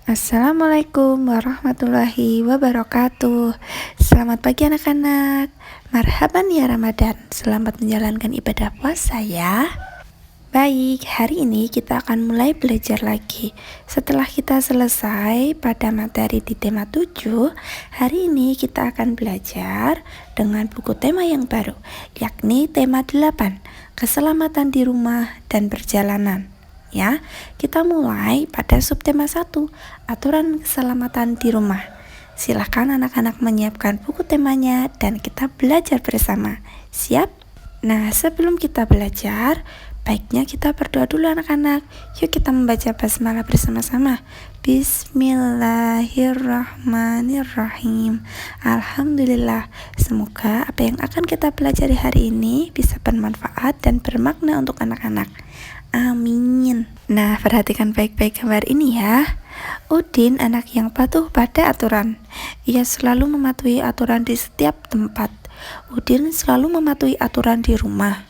Assalamualaikum warahmatullahi wabarakatuh. Selamat pagi anak-anak. Marhaban ya Ramadan. Selamat menjalankan ibadah puasa ya. Baik, hari ini kita akan mulai belajar lagi. Setelah kita selesai pada materi di tema 7, hari ini kita akan belajar dengan buku tema yang baru, yakni tema 8, keselamatan di rumah dan perjalanan. Ya, kita mulai pada subtema 1, aturan keselamatan di rumah. Silakan anak-anak menyiapkan buku temanya dan kita belajar bersama. Siap? Nah, sebelum kita belajar, baiknya kita berdoa dulu anak-anak. Yuk kita membaca basmalah bersama-sama. Bismillahirrahmanirrahim. Alhamdulillah. Semoga apa yang akan kita pelajari hari ini bisa bermanfaat dan bermakna untuk anak-anak. Amin. Nah, perhatikan baik-baik gambar ini ya. Udin anak yang patuh pada aturan. Ia selalu mematuhi aturan di setiap tempat. Udin selalu mematuhi aturan di rumah.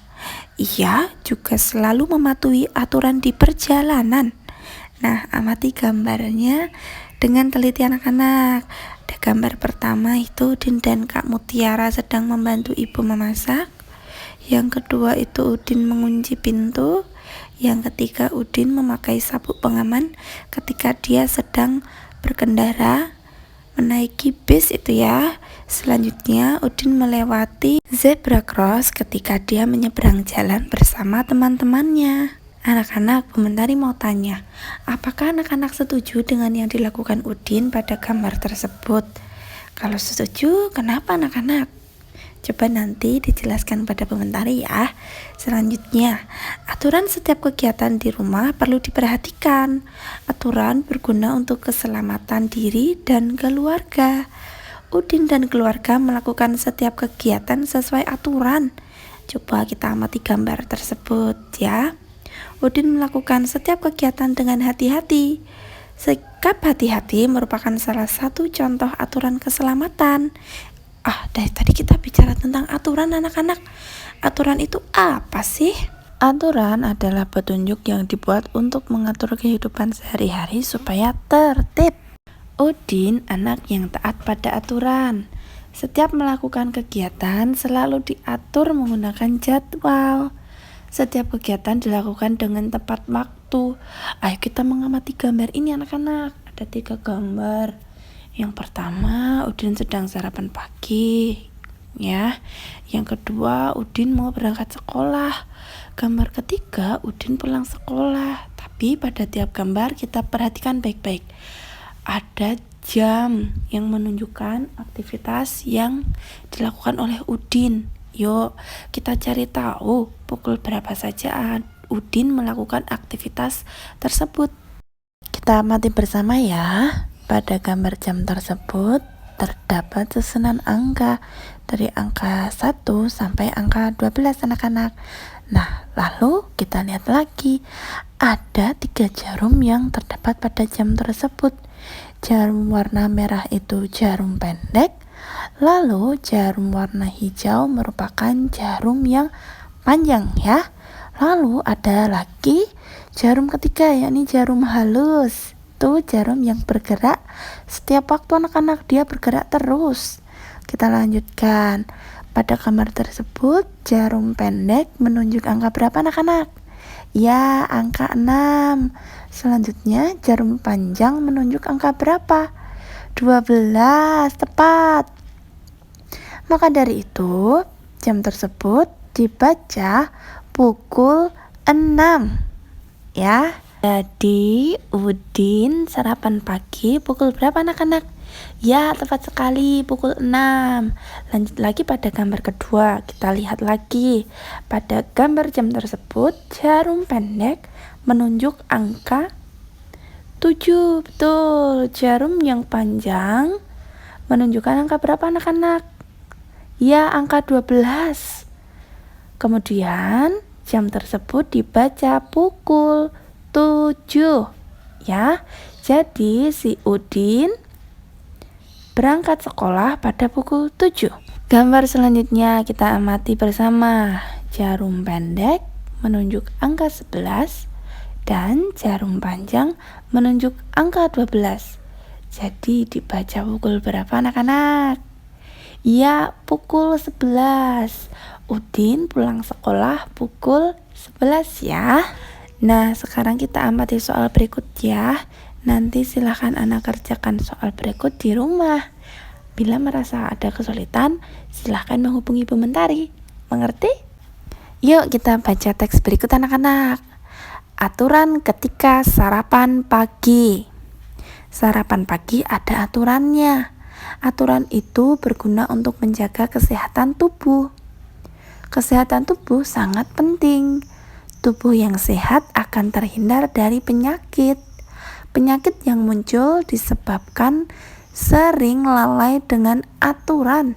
Ia juga selalu mematuhi aturan di perjalanan. Nah, amati gambarnya dengan teliti anak-anak. Ada gambar pertama itu Udin dan Kak Mutiara sedang membantu ibu memasak. Yang kedua itu Udin mengunci pintu. Yang ketiga, Udin memakai sabuk pengaman ketika dia sedang berkendara menaiki bis itu ya. Selanjutnya, Udin melewati zebra cross ketika dia menyeberang jalan bersama teman-temannya. Anak-anak, Bu Mentari mau tanya, apakah anak-anak setuju dengan yang dilakukan Udin pada gambar tersebut? Kalau setuju, kenapa anak-anak? Coba nanti dijelaskan pada Bu Mentari ya. Selanjutnya, aturan setiap kegiatan di rumah perlu diperhatikan. Aturan berguna untuk keselamatan diri dan keluarga. Udin dan keluarga melakukan setiap kegiatan sesuai aturan. Coba kita amati gambar tersebut ya. Udin melakukan setiap kegiatan dengan hati-hati. Sikap hati-hati merupakan salah satu contoh aturan keselamatan. Dari tadi kita bicara tentang aturan anak-anak. Aturan itu apa sih? Aturan adalah petunjuk yang dibuat untuk mengatur kehidupan sehari-hari supaya tertib. Udin anak yang taat pada aturan. Setiap melakukan kegiatan selalu diatur menggunakan jadwal. Setiap kegiatan dilakukan dengan tepat waktu. Ayo kita mengamati gambar ini anak-anak. Ada 3 gambar. Yang pertama, Udin sedang sarapan pagi, ya. Yang kedua, Udin mau berangkat sekolah. Gambar ketiga, Udin pulang sekolah. Tapi pada tiap gambar kita perhatikan baik-baik. Ada jam yang menunjukkan aktivitas yang dilakukan oleh Udin. Yuk, kita cari tahu pukul berapa saja Udin melakukan aktivitas tersebut. Kita amati bersama ya. Pada gambar jam tersebut terdapat susunan angka dari angka 1 sampai angka 12 anak-anak. Nah, lalu kita lihat lagi. Ada 3 jarum yang terdapat pada jam tersebut. Jarum warna merah itu jarum pendek. Lalu jarum warna hijau merupakan jarum yang panjang ya. Lalu ada lagi jarum ketiga yakni jarum halus. Itu jarum yang bergerak setiap waktu anak-anak, dia bergerak terus. Kita lanjutkan. Pada gambar tersebut jarum pendek menunjuk angka berapa anak-anak? Ya, angka 6. Selanjutnya jarum panjang menunjuk angka berapa? 12, tepat. Maka dari itu jam tersebut dibaca pukul 6 ya. Jadi Udin sarapan pagi pukul berapa anak-anak? Ya, tepat sekali, pukul 6. Lanjut lagi pada gambar kedua. Kita lihat lagi. Pada gambar jam tersebut jarum pendek menunjuk angka 7. Betul. Jarum yang panjang menunjukkan angka berapa anak-anak? Ya, angka 12. Kemudian jam tersebut dibaca pukul 7 ya. Jadi si Udin berangkat sekolah pada pukul 7. Gambar selanjutnya kita amati bersama. Jarum pendek menunjuk angka 11 dan jarum panjang menunjuk angka 12. Jadi dibaca pukul berapa anak-anak? Ya, pukul 11. Udin pulang sekolah pukul 11 ya. Nah, sekarang kita amati soal berikut ya. Nanti silahkan anak kerjakan soal berikut di rumah. Bila merasa ada kesulitan, silahkan menghubungi Bu Mentari. Mengerti? Yuk kita baca teks berikut anak-anak. Aturan ketika sarapan pagi. Sarapan pagi ada aturannya. Aturan itu berguna untuk menjaga kesehatan tubuh. Kesehatan tubuh sangat penting. Tubuh yang sehat akan terhindar dari penyakit. Penyakit yang muncul disebabkan sering lalai dengan aturan.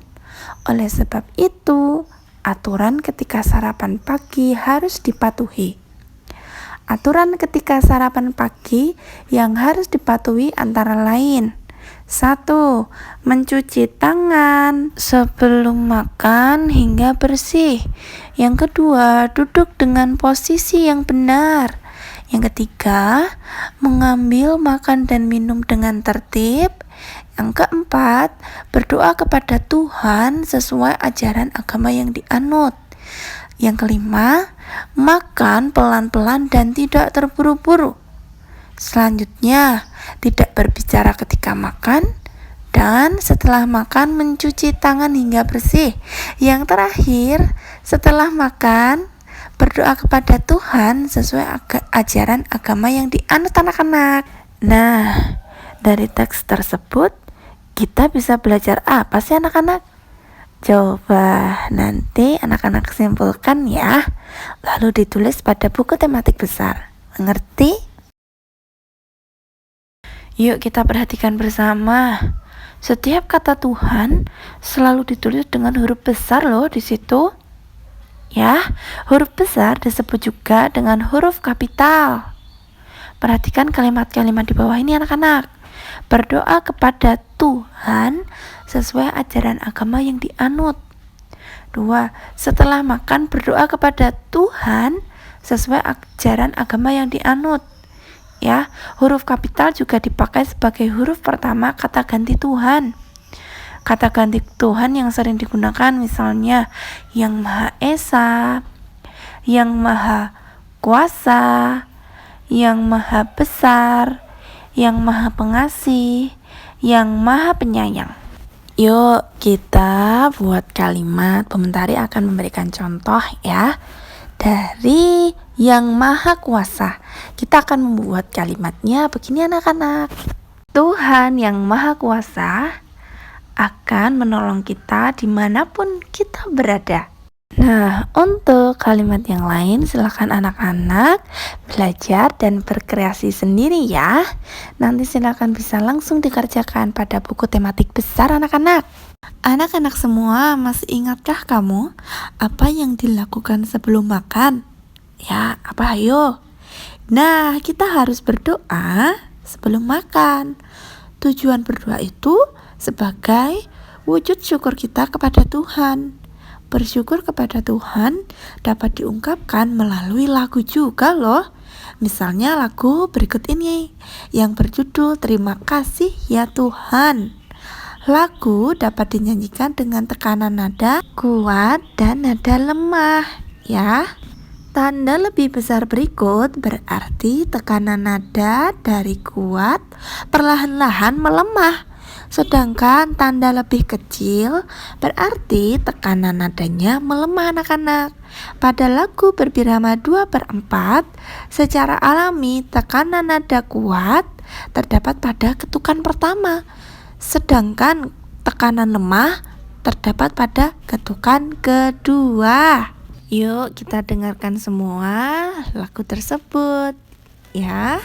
Oleh sebab itu, aturan ketika sarapan pagi harus dipatuhi. Aturan ketika sarapan pagi yang harus dipatuhi antara lain: 1. Mencuci tangan sebelum makan hingga bersih. Yang kedua, duduk dengan posisi yang benar. Yang ketiga, mengambil makan dan minum dengan tertib. Yang keempat, berdoa kepada Tuhan sesuai ajaran agama yang dianut. Yang kelima, makan pelan-pelan dan tidak terburu-buru. Selanjutnya, tidak berbicara ketika makan, dan setelah makan mencuci tangan hingga bersih. Yang terakhir, setelah makan, berdoa kepada Tuhan sesuai ajaran agama yang dianut anak-anak. Nah, dari teks tersebut, kita bisa belajar apa sih anak-anak? Coba nanti anak-anak simpulkan ya, lalu ditulis pada buku tematik besar. Mengerti? Yuk kita perhatikan bersama. Setiap kata Tuhan selalu ditulis dengan huruf besar loh di situ. Ya, huruf besar disebut juga dengan huruf kapital. Perhatikan kalimat-kalimat di bawah ini anak-anak. Berdoa kepada Tuhan sesuai ajaran agama yang dianut. 2. Setelah makan berdoa kepada Tuhan sesuai ajaran agama yang dianut. Ya, huruf kapital juga dipakai sebagai huruf pertama kata ganti Tuhan. Kata ganti Tuhan yang sering digunakan misalnya Yang Maha Esa, Yang Maha Kuasa, Yang Maha Besar, Yang Maha Pengasih, Yang Maha Penyayang. Yuk kita buat kalimat. Bu Mentari akan memberikan contoh ya. Dari Yang Maha Kuasa, kita akan membuat kalimatnya begini anak-anak. Tuhan yang Maha Kuasa akan menolong kita dimanapun kita berada. Nah, untuk kalimat yang lain silakan anak-anak belajar dan berkreasi sendiri ya. Nanti silakan bisa langsung dikerjakan pada buku tematik besar anak-anak. Anak-anak semua, masih ingatkah kamu apa yang dilakukan sebelum makan? Ya, apa ayo? Nah, kita harus berdoa sebelum makan. Tujuan berdoa itu sebagai wujud syukur kita kepada Tuhan. Bersyukur kepada Tuhan dapat diungkapkan melalui lagu juga loh. Misalnya lagu berikut ini yang berjudul Terima Kasih Ya Tuhan. Lagu dapat dinyanyikan dengan tekanan nada kuat dan nada lemah ya. Tanda lebih besar berikut berarti tekanan nada dari kuat perlahan-lahan melemah. Sedangkan tanda lebih kecil berarti tekanan nadanya melemah anak-anak. Pada lagu berbirama 2/4, secara alami tekanan nada kuat terdapat pada ketukan pertama. Sedangkan tekanan lemah terdapat pada ketukan kedua. Yuk kita dengarkan semua lagu tersebut ya.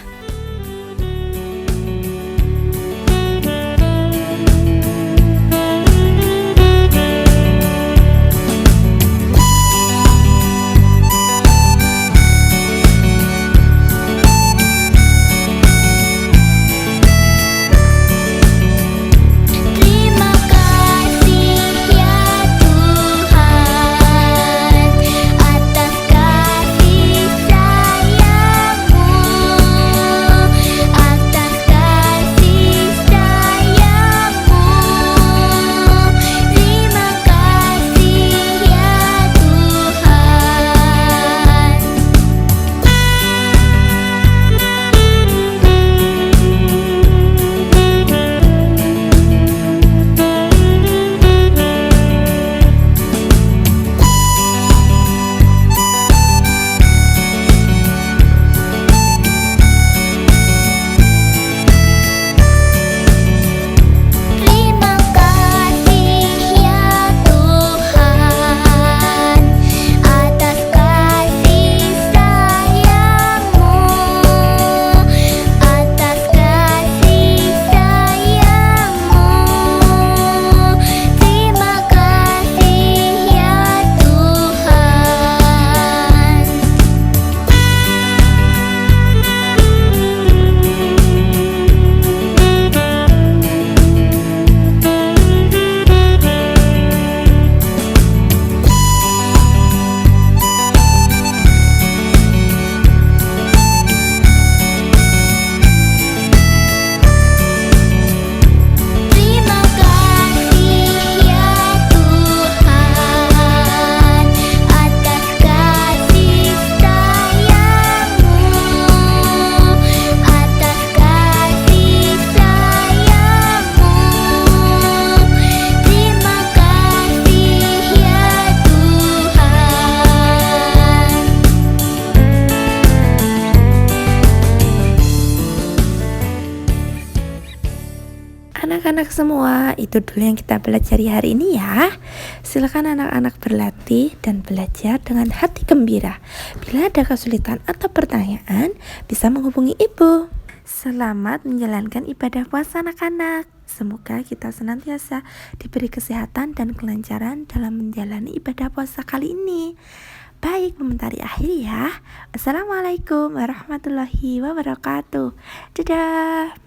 Atas kasih sayangmu Anak-anak semua, itu dulu yang kita pelajari hari ini ya. Silakan anak-anak berlatih dan belajar dengan hati gembira. Bila ada kesulitan atau pertanyaan, bisa menghubungi ibu. Selamat menjalankan ibadah puasa anak-anak. Semoga kita senantiasa diberi kesehatan dan kelancaran dalam menjalani ibadah puasa kali ini. Baik, komentari akhir ya. Assalamualaikum warahmatullahi wabarakatuh. Dadah.